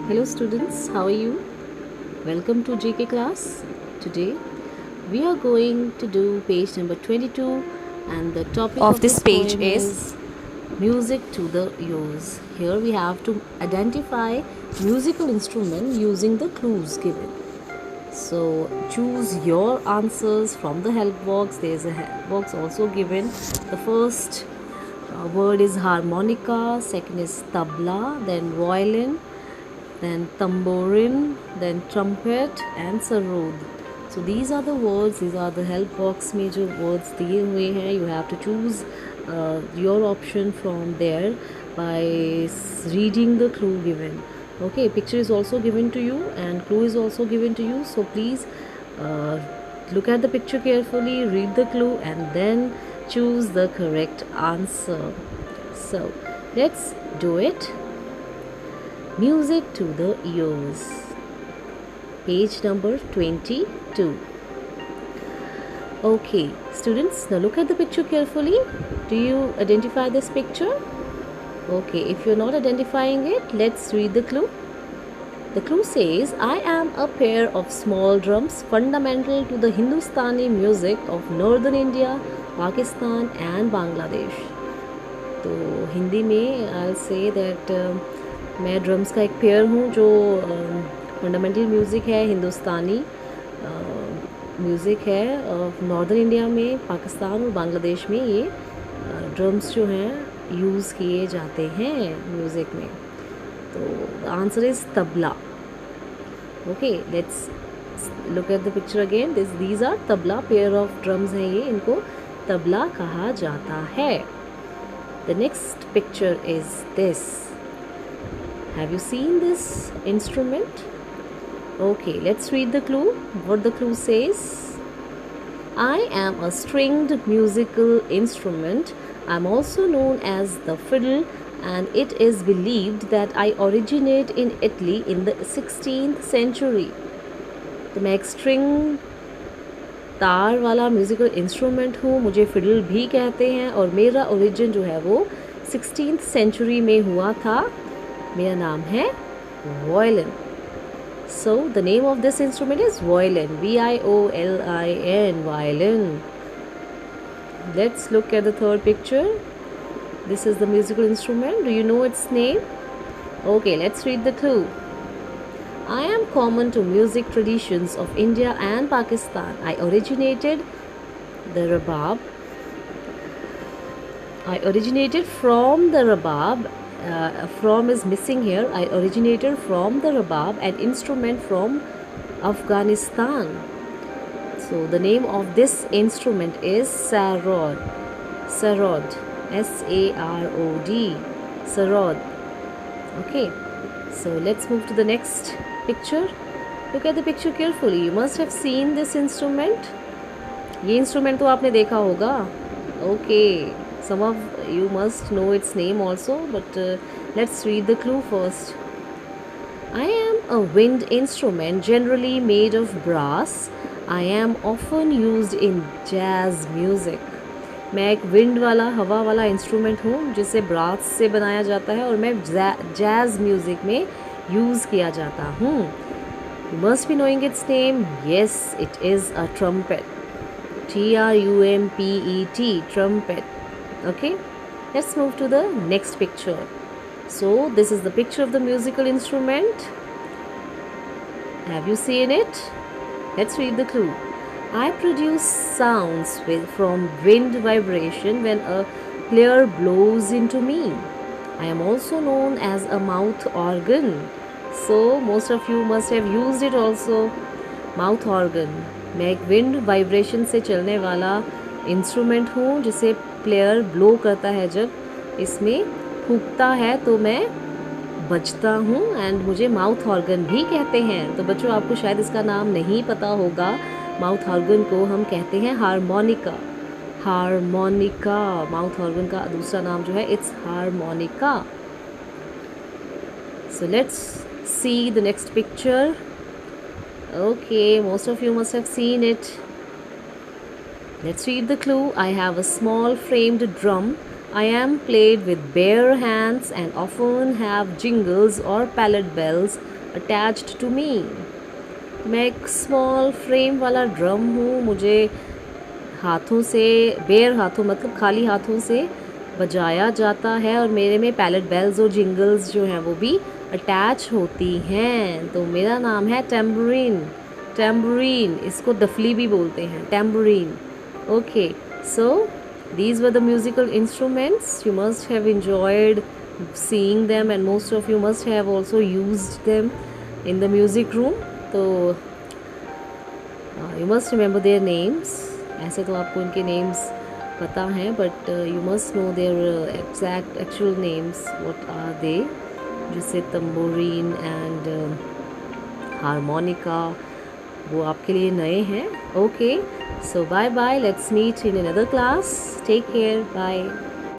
Hello students, how are you? Welcome to GK class. Today we are going to do page number 22 and the topic of this page is music to the ears. Here we have to identify musical instrument using the clues given. So choose your answers from the help box. There is a help box also given. The first word is harmonica, second is tabla, then violin, then tambourine, then trumpet and sarod. So these are the words, these are the help box में जो words दिए हुए हैं. You have to choose your option from there by reading the clue given. Okay, picture is also given to you and clue is also given to you. So please look at the picture carefully, read the clue and then choose the correct answer. So let's do it. Music to the ears. Page number 22. Okay, students, now look at the picture carefully. Do you identify this picture? Okay, if you're not identifying it, let's read the clue. The clue says, I am a pair of small drums fundamental to the Hindustani music of northern India, Pakistan and Bangladesh. तो हिंदी में I'll say that मैं drums का एक pair हूँ जो fundamental music है, हिंदुस्तानी music है northern India में, पाकिस्तान और बांग्लादेश में ये ड्रम्स जो हैं यूज़ किए जाते हैं म्यूज़िक में. तो the answer is tabla. Okay, let's look at the picture again. These are tabla, pair of drums हैं ये, इनको तबला कहा जाता है. The next picture is this. Have you seen this instrument? Okay, let's read the clue. What the clue says. I am a stringed musical instrument. I'm also known as the fiddle and it is believed that I originate in Italy in the 16th century. तो मैं एक string तार वाला musical instrument हूँ, मुझे fiddle भी कहते हैं और मेरा ओरिजिन जो है वो 16th सेंचुरी में हुआ था. मेरा नाम है violin. So the name of this instrument is violin. violin, violin. Let's look at the third picture. This is the musical instrument. Do you know its name? Okay, let's read the clue. I am common to music traditions of India and Pakistan. I originated the rabab. I originated from the rabab. From is missing here. I originated from the rabab, an instrument from Afghanistan. So the name of this instrument is sarod. Sarod, S-A-R-O-D, sarod. Okay, so let's move to the next picture. Look at the picture carefully. You must have seen this instrument. ये instrument तो आपने देखा होगा. Okay, some of you must know its name also, but let's read the clue first. I am a wind instrument generally made of brass. I am often used in jazz music. मैं एक wind वाला, हवा वाला instrument हूँ जिसे brass से बनाया जाता है और मैं जैज़ म्यूज़िक में यूज़ किया जाता हूँ. You must be knowing its name. Yes, it is a trumpet. Trumpet, trumpet. Okay, let's move to the next picture. So this is the picture of the musical instrument. Have you seen it? Let's read the clue. I produce sounds from wind vibration when a player blows into me. I am also known as a mouth organ. So most of you must have used it also. Mouth organ. मैं एक wind vibration से चलने वाला instrument हूँ जिसे player blow करता है, जब इसमें फूंकता है तो मैं बजता हूँ एंड मुझे माउथ ऑर्गन भी कहते हैं. तो बच्चों, आपको शायद इसका नाम नहीं पता होगा. माउथ ऑर्गन को हम कहते हैं हारमोनिका. हारमोनिका, माउथ ऑर्गन का दूसरा नाम जो है it's harmonica. So let's see the next picture. Okay, most of you must have seen it. Let's read the clue. I have a small framed drum. I am played with bare hands and often have jingles or pallet bells attached to me. मैं एक small frame वाला drum हूँ. मुझे हाथों से, bear हाथों मतलब खाली हाथों से बजाया जाता है और मेरे में पैलेट बेल्स और जिंगल्स जो हैं वो भी अटैच होती हैं. तो मेरा नाम है टेम्बरीन. टेम्बरीन, इसको डफली भी बोलते हैं, tambourine. Okay, so these were the musical instruments. You must have enjoyed seeing them and most of you must have also used them in the music room. तो you must remember their names. ऐसे तो आपको इनके names पता हैं, but you must know their exact actual names. What are they? जैसे tambourine and harmonica, वो आपके लिए नए हैं. Okay, so bye bye. Let's meet in another class. Take care. Bye.